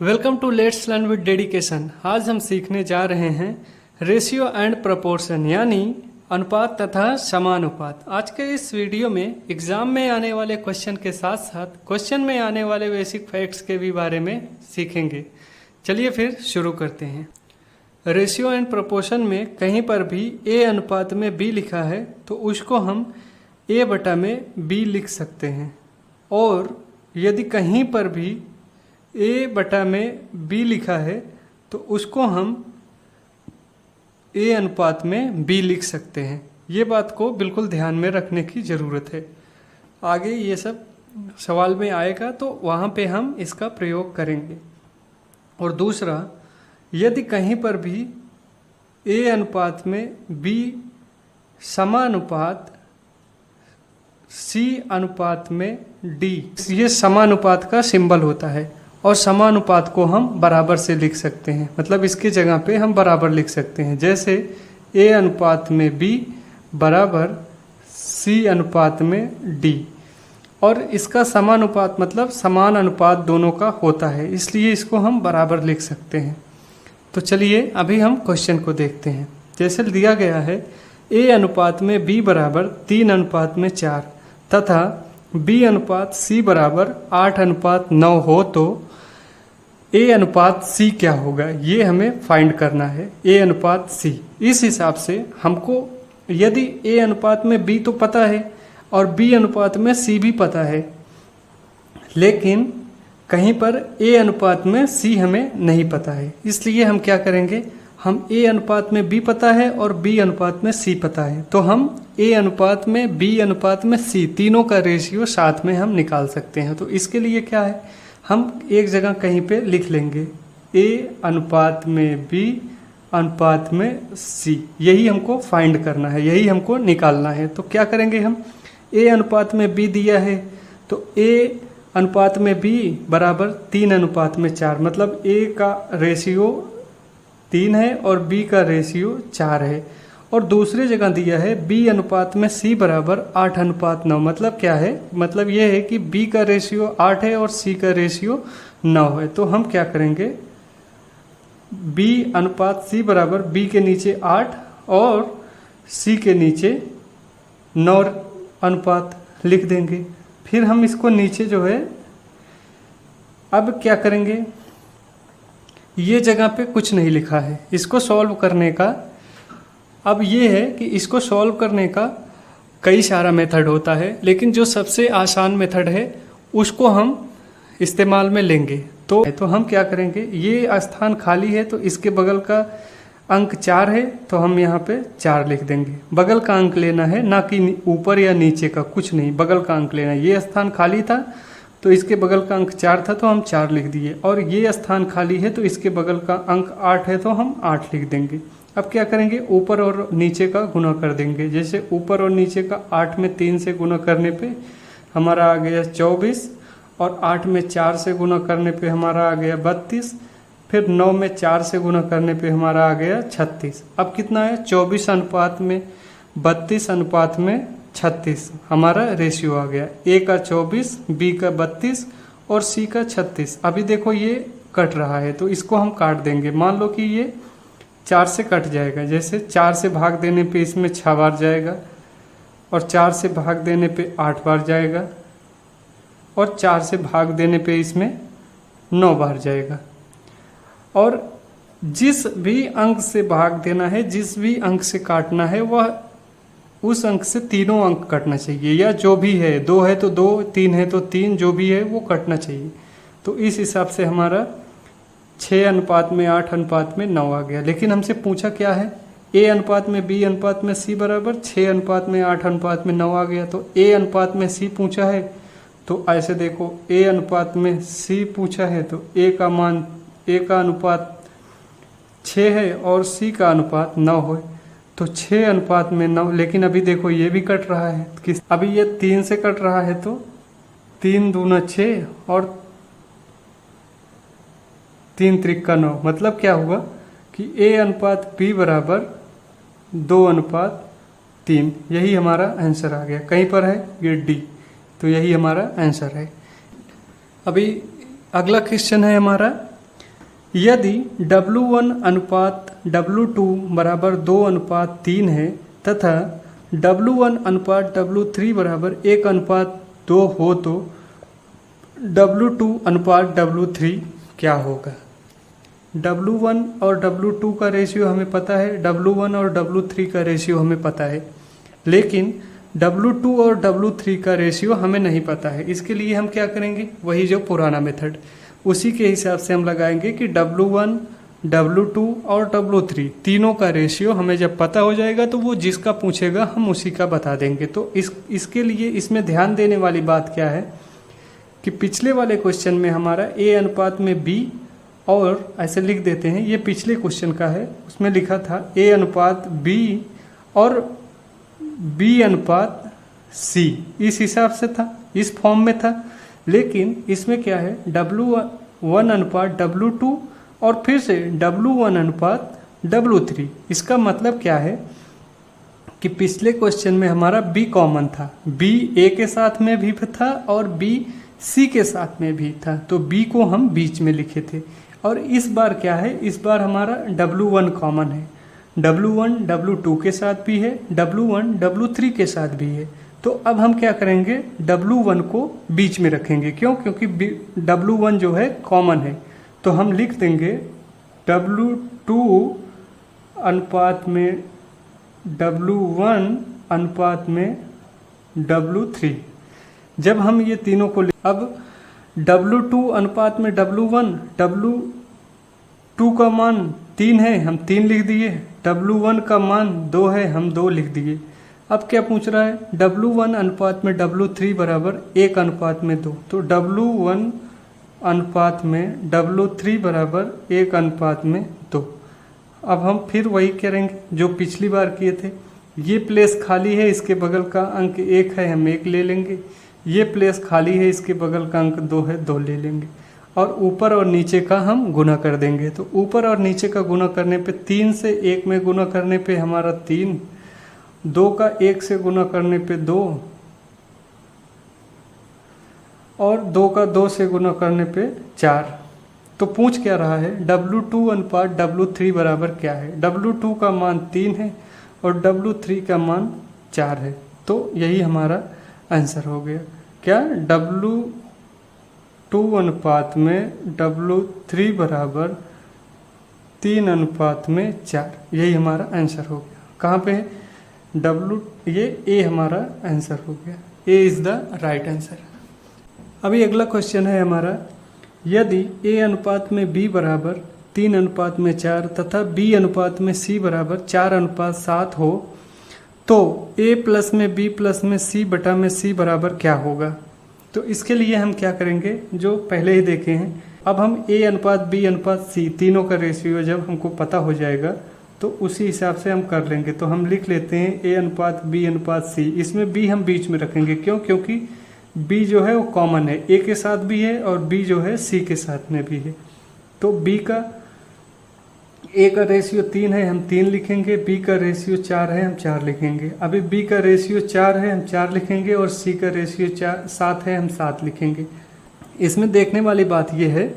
Welcome to let's learn with dedication. आज हम सीखने जा रहे हैं रेशियो एंड प्रोपोर्शन यानी अनुपात तथा समानुपात। आज के इस वीडियो में एग्जाम में आने वाले क्वेश्चन के साथ साथ क्वेश्चन में आने वाले बेसिक फैक्ट्स के भी बारे में सीखेंगे। चलिए फिर शुरू करते हैं। रेशियो एंड प्रोपोर्शन में कहीं पर भी ए अनुपात में बी लिखा है तो उसको हम ए बटा में बी लिख सकते हैं, और यदि कहीं पर भी ए बटा में बी लिखा है तो उसको हम ए अनुपात में बी लिख सकते हैं। ये बात को बिल्कुल ध्यान में रखने की ज़रूरत है। आगे ये सब सवाल में आएगा तो वहाँ पे हम इसका प्रयोग करेंगे। और दूसरा, यदि कहीं पर भी ए अनुपात में बी समानुपात सी अनुपात में डी, ये समानुपात का सिंबल होता है और समानुपात को हम बराबर से लिख सकते हैं। मतलब इसके जगह पे हम बराबर लिख सकते हैं, जैसे ए अनुपात में बी बराबर सी अनुपात में डी। और इसका समानुपात मतलब समान अनुपात दोनों का होता है, इसलिए इसको हम बराबर लिख सकते हैं। तो चलिए अभी हम क्वेश्चन को देखते हैं। जैसे दिया गया है ए अनुपात में बी बराबर 3 अनुपात में 4 तथा बी अनुपात सी बराबर 8 अनुपात 9 हो तो ए अनुपात सी क्या होगा, ये हमें फाइंड करना है। ए अनुपात सी, इस हिसाब से हमको यदि ए अनुपात में बी तो पता है और बी अनुपात में सी भी पता है, लेकिन कहीं पर ए अनुपात में सी हमें नहीं पता है, इसलिए हम क्या करेंगे, हम ए अनुपात में बी पता है और बी अनुपात में सी पता है, तो हम ए अनुपात में बी अनुपात में सी तीनों का रेशियो साथ में हम निकाल सकते हैं। तो इसके लिए क्या है, हम एक जगह कहीं पे लिख लेंगे ए अनुपात में बी अनुपात में सी, यही हमको फाइंड करना है, यही हमको निकालना है। तो क्या करेंगे, हम ए अनुपात में बी दिया है तो ए अनुपात में बी बराबर 3 अनुपात में 4, मतलब ए का रेशियो 3 है और बी का रेशियो 4 है। और दूसरी जगह दिया है बी अनुपात में सी बराबर 8 अनुपात 9, मतलब क्या है, मतलब ये है कि बी का रेशियो 8 है और सी का रेशियो 9 है। तो हम क्या करेंगे, बी अनुपात सी बराबर बी के नीचे 8 और सी के नीचे 9 अनुपात लिख देंगे। फिर हम इसको नीचे जो है, अब क्या करेंगे, ये जगह पे कुछ नहीं लिखा है, इसको सॉल्व करने का अब ये है कि इसको सॉल्व करने का कई सारा मेथड होता है, लेकिन जो सबसे आसान मेथड है उसको हम इस्तेमाल में लेंगे। तो हम क्या करेंगे, ये स्थान खाली है तो इसके बगल का अंक 4 है तो हम यहाँ पे 4 लिख देंगे। बगल का अंक लेना है, ना कि ऊपर या नीचे का, कुछ नहीं, बगल का अंक लेना है। ये स्थान खाली था तो इसके बगल का अंक 4 था तो हम 4 लिख दिए, और ये स्थान खाली है तो इसके बगल का अंक 8 है तो हम 8 लिख देंगे। अब क्या करेंगे, ऊपर और नीचे का गुणा कर देंगे। जैसे ऊपर और नीचे का 8 में 3 से गुणा करने पे हमारा आ गया 24, और 8 में 4 से गुणा करने पे हमारा आ गया 32, फिर 9 में 4 से गुणा करने पे हमारा आ गया 36। अब कितना है, 24 अनुपात में 32 अनुपात में 36 हमारा रेशियो आ गया। ए का 24, बी का 32 और सी का 36। अभी देखो ये कट रहा है तो इसको हम काट देंगे। मान लो कि ये 4 से कट जाएगा, जैसे 4 से भाग देने पे इसमें 6 बार जाएगा, और 4 से भाग देने पे 8 बार जाएगा, और 4 से भाग देने पे इसमें 9 बार जाएगा। और जिस भी अंक से भाग देना है, जिस भी अंक से काटना है, वह उस अंक से तीनों अंक कटना चाहिए, या जो भी है, 2 है तो 2, 3 है तो 3, जो भी है वो कटना चाहिए। तो इस हिसाब से हमारा 6 अनुपात में 8 अनुपात में 9 आ गया। लेकिन हमसे पूछा क्या है, ए अनुपात में बी अनुपात में सी बराबर 6 अनुपात में 8 अनुपात में 9 आ गया। तो ए अनुपात में सी पूछा है तो ऐसे देखो, ए अनुपात में सी पूछा है तो ए का मान, ए का अनुपात 6 है और सी का अनुपात 9 है, तो 6 अनुपात में 9। लेकिन अभी देखो ये भी कट रहा है, किस, अभी ये 3 से कट रहा है तो 3 दूना 6 और 3 त्रिका 9, मतलब क्या हुआ कि ए अनुपात बी बराबर 2 अनुपात 3। यही हमारा आंसर आ गया। कहीं पर है ये डी, तो यही हमारा आंसर है। अभी अगला क्वेश्चन है हमारा यदि W1 अनुपात W2 बराबर 2 अनुपात 3 है तथा W1 अनुपात W3 बराबर 1 अनुपात 2 हो तो W2 अनुपात W3 क्या होगा। W1 और W2 का रेशियो हमें पता है, W1 और W3 का रेशियो हमें पता है, लेकिन W2 और W3 का रेशियो हमें नहीं पता है। इसके लिए हम क्या करेंगे, वही जो पुराना मेथड, उसी के हिसाब से हम लगाएंगे कि W1, W2 और W3 तीनों का रेशियो हमें जब पता हो जाएगा तो वो जिसका पूछेगा हम उसी का बता देंगे। तो इसके लिए इसमें ध्यान देने वाली बात क्या है कि पिछले वाले क्वेश्चन में हमारा A अनुपात में B, और ऐसे लिख देते हैं, ये पिछले क्वेश्चन का है, उसमें लिखा था A अनुपात B और B अनुपात C, इस हिसाब से था, इस फॉर्म में था। लेकिन इसमें क्या है, W1 अनुपात W2 और फिर से W1 अनुपात W3। इसका मतलब क्या है कि पिछले क्वेश्चन में हमारा B कॉमन था, B A के साथ में भी था और B C के साथ में भी था, तो B को हम बीच में लिखे थे। और इस बार क्या है, इस बार हमारा W1 कॉमन है, W1 W2 के साथ भी है, W1 W3 के साथ भी है। तो अब हम क्या करेंगे, W1 को बीच में रखेंगे, क्यों, क्योंकि W1 जो है कॉमन है। तो हम लिख देंगे W2 अनुपात में W1 अनुपात में W3। जब हम ये तीनों को अब W2 अनुपात में W1, W2 का मान 3 है, हम 3 लिख दिए, W1 का मान 2 है, हम 2 लिख दिए। अब क्या पूछ रहा है, W1 अनुपात में W3 बराबर 1 अनुपात में 2, तो W1 अनुपात में W3 बराबर 1 अनुपात में 2। अब हम फिर वही करेंगे जो पिछली बार किए थे, ये प्लेस खाली है, इसके बगल का अंक 1 है, हम 1 ले लेंगे, ये प्लेस खाली है, इसके बगल का अंक 2 है, 2 ले लेंगे, और ऊपर और नीचे का हम गुना कर देंगे। तो ऊपर और नीचे का गुना करने पे 3 से 1 में गुना करने पे हमारा 3, 2 का 1 से गुना करने पे 2, और 2 का 2 से गुना करने पे 4। तो पूछ क्या रहा है, W2 अनुपात W3 बराबर क्या है। W2 का मान 3 है और W3 का मान 4 है, तो यही हमारा आंसर हो गया। क्या, W2 अनुपात में W3 बराबर 3 अनुपात में 4, यही हमारा आंसर हो गया। कहाँ पे है W, ये A हमारा आंसर हो गया, A is the right answer. अभी अगला क्वेश्चन है हमारा, यदि A अनुपात में B बराबर 3 अनुपात में 4 तथा B अनुपात में C बराबर 4 अनुपात 7 हो तो A प्लस में B प्लस में C बटा में C बराबर क्या होगा। तो इसके लिए हम क्या करेंगे, जो पहले ही देखे हैं, अब हम A अनुपात B अनुपात C तीनों का रेशियो जब हमको पता हो जाएगा तो उसी हिसाब से हम कर लेंगे। तो हम लिख लेते हैं A अनुपात B अनुपात C, इसमें B हम बीच में रखेंगे, क्यों, क्योंकि B जो है वो कॉमन है, A के साथ भी है और B जो है C के साथ में भी है। तो B का A का रेशियो 3 है, हम 3 लिखेंगे, B का रेशियो 4 है, हम 4 लिखेंगे। अभी B का रेशियो 4 है, हम 4 लिखेंगे, और C का रेशियो 7 है, हम 7 लिखेंगे। इसमें देखने वाली बात यह है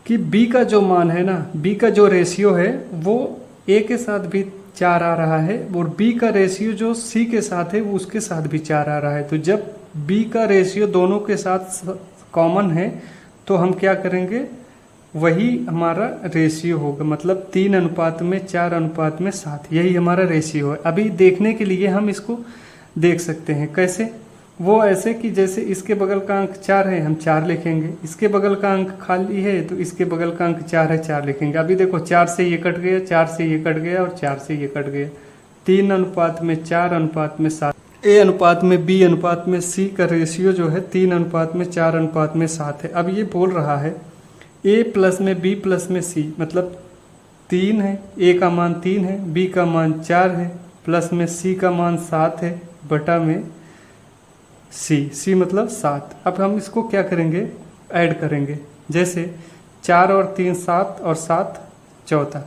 कि B का जो मान है ना, B का जो रेशियो है वो A के साथ भी 4 आ रहा है, और B का रेशियो जो C के साथ है वो उसके साथ भी 4 आ रहा है। तो जब B का रेशियो दोनों के साथ कॉमन है तो हम क्या करेंगे, वही हमारा रेशियो होगा, मतलब 3 अनुपात में 4 अनुपात में 7, यही हमारा रेशियो है। अभी देखने के लिए हम इसको देख सकते हैं, कैसे, वो ऐसे कि जैसे इसके बगल का अंक 4 है, हम 4 लिखेंगे, इसके बगल का अंक खाली है तो इसके बगल का अंक 4 है, 4 लिखेंगे। अभी देखो 4 से ये कट गया, 4 से ये कट गया और 4 से ये कट गया। 3 अनुपात में 4 अनुपात में 7, A अनुपात में B अनुपात में C का रेशियो जो है 3 अनुपात में 4 अनुपात में 7 है। अब ये बोल रहा है A प्लस में B प्लस में C, मतलब 3 है, A का मान 3 है, B का मान 4 है, प्लस में C का मान 7 है, बटा में C मतलब 7। अब हम इसको क्या करेंगे, ऐड करेंगे, जैसे 4 और 3 7 और 7 14,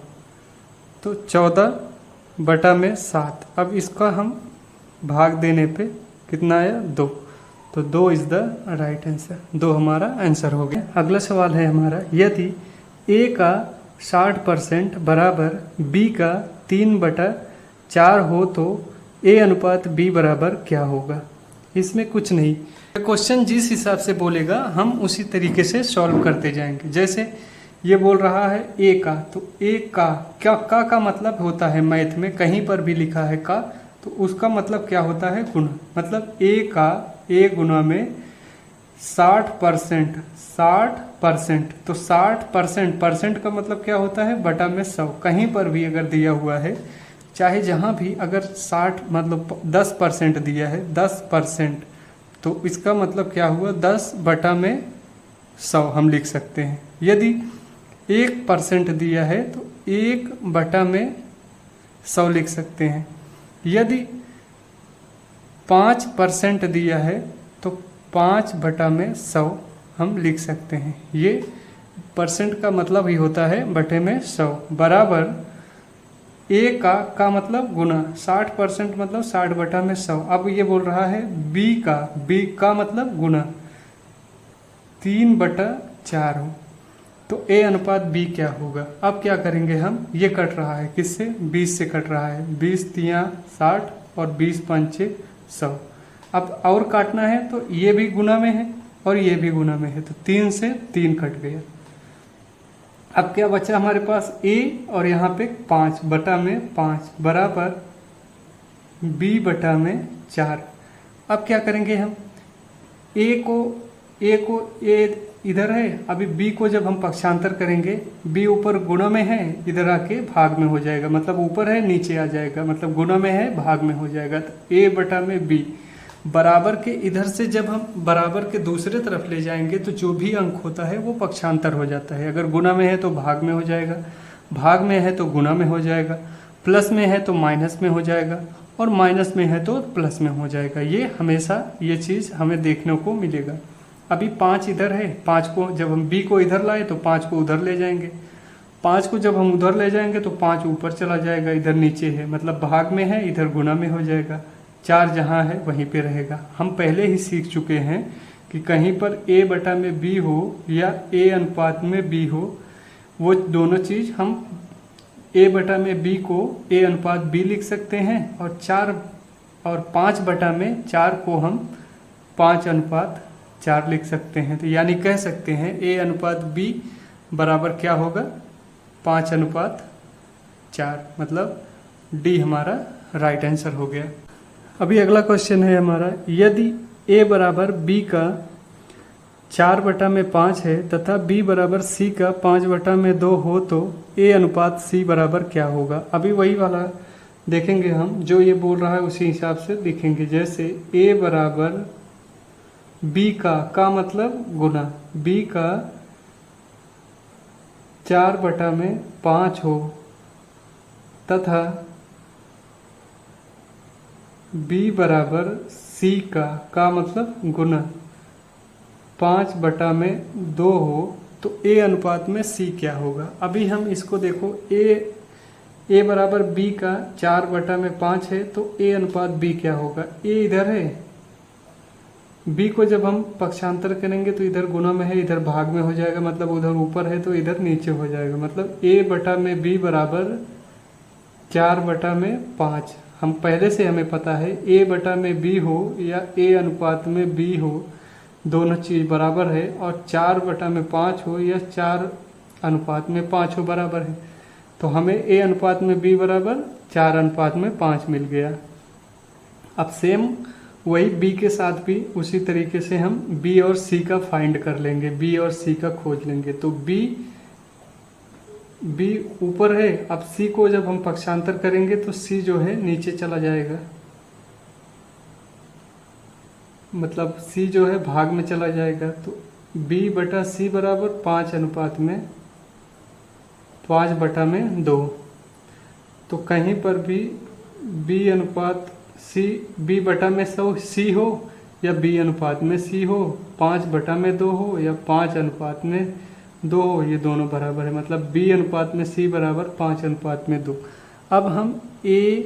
तो 14 बटा में 7। अब इसका हम भाग देने पे कितना आया, 2, तो 2 इज़ द राइट आंसर, 2 हमारा आंसर हो गया। अगला सवाल है हमारा, यदि ए का 60% बराबर बी का 3/4 हो तो ए अनुपात बी बराबर क्या होगा। इसमें कुछ नहीं, क्वेश्चन जिस हिसाब से बोलेगा हम उसी तरीके से सॉल्व करते जाएंगे। जैसे ये बोल रहा है ए का, तो ए का क्या का मतलब होता है मैथ में कहीं पर भी लिखा है का, तो उसका मतलब क्या होता है गुना। मतलब ए का ए गुना में 60%, 60%, तो 60% परसेंट का मतलब क्या होता है बटा में 100। कहीं पर भी अगर दिया हुआ है, चाहे जहाँ भी, अगर 60 मतलब 10% दिया है, 10%, तो इसका मतलब क्या हुआ 10/100 हम लिख सकते हैं। यदि 1% दिया है तो 1/100 लिख सकते हैं। यदि 5% दिया है तो 5/100 हम लिख सकते हैं। ये परसेंट का मतलब ही होता है बटे में 100 बराबर ए का मतलब गुना, 60% मतलब 60/100। अब ये बोल रहा है बी का मतलब गुना 3/4 हो तो ए अनुपात बी क्या होगा। अब क्या करेंगे हम, ये कट रहा है किससे, 20 से कट रहा है, 20×3 60 और 20×5 100। अब और काटना है तो ये भी गुना में है और ये भी गुना में है, तो 3 से 3 कट गया। अब क्या बचा हमारे पास ए और यहाँ पे 5/5 बराबर b/4। अब क्या करेंगे हम, ए इधर है, अभी बी को जब हम पक्षांतर करेंगे, बी ऊपर गुणा में है, इधर आके भाग में हो जाएगा, मतलब ऊपर है नीचे आ जाएगा, मतलब गुणा में है भाग में हो जाएगा। तो a/b बराबर के इधर से जब हम बराबर के दूसरे तरफ ले जाएंगे तो जो भी अंक होता है वो पक्षांतर हो जाता है। अगर गुणा में है तो भाग में हो जाएगा, भाग में है तो गुणा में हो जाएगा, प्लस में है तो माइनस में हो जाएगा, और माइनस में है तो प्लस में हो जाएगा। ये हमेशा ये चीज़ हमें देखने को मिलेगा। अभी 5 इधर है, 5 को जब हम b को इधर लाए तो 5 को उधर ले जाएंगे, 5 को जब हम उधर ले जाएंगे तो 5 ऊपर चला जाएगा, इधर नीचे है, मतलब भाग में है, इधर गुणा में हो जाएगा। 4 जहाँ है वहीं पे रहेगा। हम पहले ही सीख चुके हैं कि कहीं पर a/b हो या a अनुपात में b हो, वो दोनों चीज़ हम a/b को a अनुपात b लिख सकते हैं, और 5/4 को हम 5:4 लिख सकते हैं। तो यानी कह सकते हैं a अनुपात b बराबर क्या होगा 5:4, मतलब d हमारा राइट आंसर हो गया। अभी अगला क्वेश्चन है हमारा, यदि a बराबर b का 4/5 है तथा b बराबर c का 5/2 हो तो a अनुपात c बराबर क्या होगा। अभी वही वाला देखेंगे हम, जो ये बोल रहा है उसी हिसाब से लिखेंगे। जैसे a बराबर b का मतलब गुना, b का 4/5 हो तथा b बराबर c का मतलब गुना 5/2 हो तो a अनुपात में c क्या होगा। अभी हम इसको देखो, a बराबर b का 4/5 है तो a अनुपात b क्या होगा। a इधर है, b को जब हम पक्षांतर करेंगे तो इधर गुना में है, इधर भाग में हो जाएगा, मतलब उधर ऊपर है तो इधर नीचे हो जाएगा, मतलब a/b बराबर 4/5। हम पहले से हमें पता है a/b हो या a अनुपात में b हो, दोनों चीज़ बराबर है, और 4/5 हो या 4:5 हो बराबर है। तो हमें a अनुपात में b बराबर 4:5 मिल गया। अब सेम वही b के साथ भी उसी तरीके से हम b और c का फाइंड कर लेंगे, b और c का खोज लेंगे। तो b ऊपर है, अब c को जब हम पक्षांतर करेंगे तो c जो है नीचे चला जाएगा, मतलब c जो है भाग में चला जाएगा। तो b/c बराबर 5/2। तो कहीं पर भी b अनुपात c, b/100 c हो या b अनुपात में c हो, 5/2 हो या 5:2 हो, ये दोनों बराबर है, मतलब b अनुपात में c बराबर 5:2। अब हम a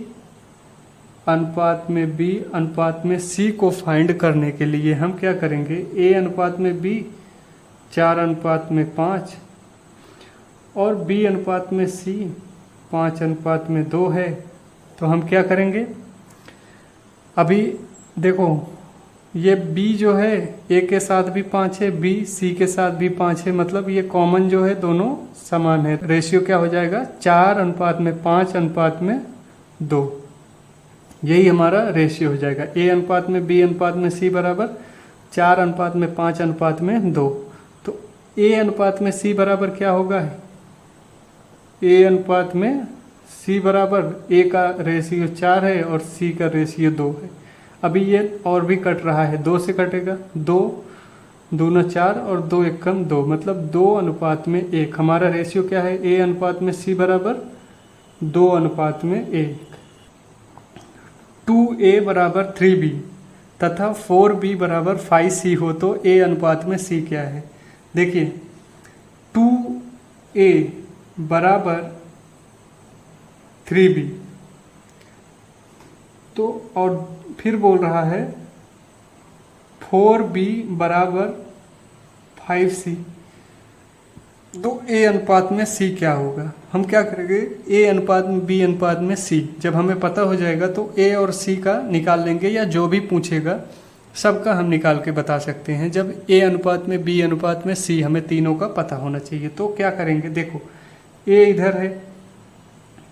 अनुपात में b अनुपात में c को फाइंड करने के लिए हम क्या करेंगे, a अनुपात में b 4:5 और बी अनुपात में सी 5:2 है, तो हम क्या करेंगे, अभी देखो ये b जो है a के साथ भी 5 है, b c के साथ भी 5 है, मतलब ये कॉमन जो है दोनों समान है। रेशियो क्या हो जाएगा, 4:5:2, यही हमारा रेशियो हो जाएगा। a अनुपात में b अनुपात में c बराबर 4:5:2। तो a अनुपात में c बराबर क्या होगा, a अनुपात में c बराबर a का रेशियो 4 है और c का रेशियो 2 है। अभी ये और भी कट रहा है, 2 से कटेगा, 2 दूना 4 और 2 एकम 2, मतलब 2:1। हमारा रेशियो क्या है, a अनुपात में c बराबर 2:1। 2a बराबर 3b तथा 4b बराबर 5c हो तो a अनुपात में c क्या है। देखिए 2a बराबर 3b, तो और फिर बोल रहा है 4b बराबर 5c, तो a अनुपात में c क्या होगा। हम क्या करेंगे, a अनुपात में b अनुपात में c जब हमें पता हो जाएगा तो a और c का निकाल लेंगे, या जो भी पूछेगा सबका हम निकाल के बता सकते हैं। जब a अनुपात में b अनुपात में c हमें तीनों का पता होना चाहिए, तो क्या करेंगे, देखो a इधर है,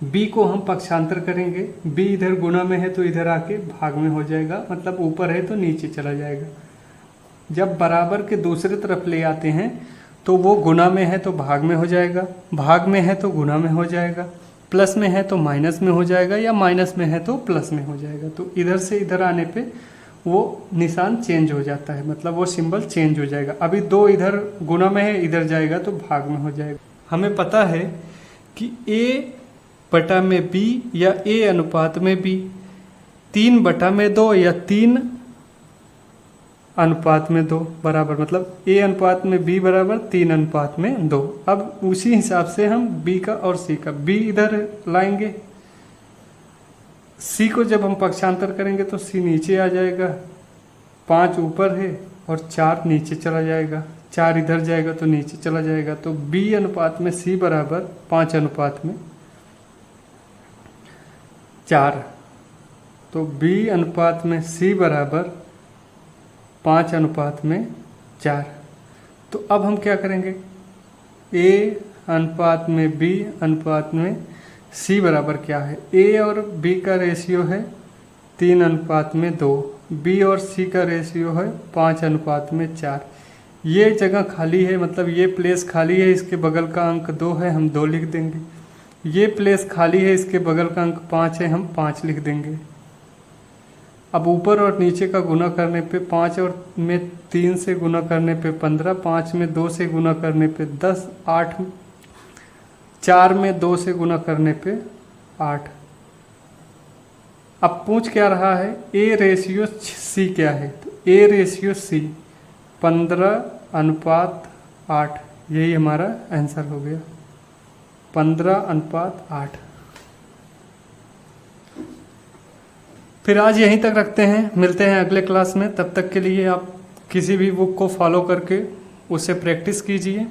b को हम पक्षांतर करेंगे, b इधर गुणा में है तो इधर आके भाग में हो जाएगा, मतलब ऊपर है तो नीचे चला जाएगा। जब बराबर के दूसरे तरफ ले आते हैं तो वो गुणा में है तो भाग में हो जाएगा, भाग में है तो गुणा में हो जाएगा, प्लस में है तो माइनस में हो जाएगा, या माइनस में है तो प्लस में हो जाएगा। तो इधर से इधर आने पे वो निशान चेंज हो जाता है, मतलब वो सिंबल चेंज हो जाएगा। अभी 2 इधर गुणा में है, इधर जाएगा तो भाग में हो जाएगा। हमें पता है कि a बटा में b या a अनुपात में b 3/2 या 3:2 बराबर, मतलब a अनुपात में b बराबर 3:2। अब उसी हिसाब से हम b का और c का, b इधर लाएंगे, c को जब हम पक्षांतर करेंगे तो c नीचे आ जाएगा, 5 ऊपर है और 4 नीचे चला जाएगा, 4 इधर जाएगा तो नीचे चला जाएगा। तो b अनुपात में c बराबर 5:4, तो b अनुपात में c बराबर 5:4। तो अब हम क्या करेंगे, a अनुपात में b अनुपात में c बराबर क्या है, a और b का रेशियो है 3:2, b और c का रेशियो है 5:4। ये जगह खाली है, मतलब ये प्लेस खाली है, इसके बगल का अंक 2 है, हम 2 लिख देंगे। ये प्लेस खाली है, इसके बगल का अंक 5 है, हम 5 लिख देंगे। अब ऊपर और नीचे का गुना करने पे 5 और में 3 से गुना करने पे 15, 5 में 2 से गुना करने पे 10, 8 4 में 2 से गुना करने पे 8। अब पूछ क्या रहा है, a रेशियो c क्या है, तो a रेशियो c 15:8, यही हमारा आंसर हो गया, 15:8। फिर आज यहीं तक रखते हैं, मिलते हैं अगले क्लास में। तब तक के लिए आप किसी भी बुक को फॉलो करके उससे प्रैक्टिस कीजिए।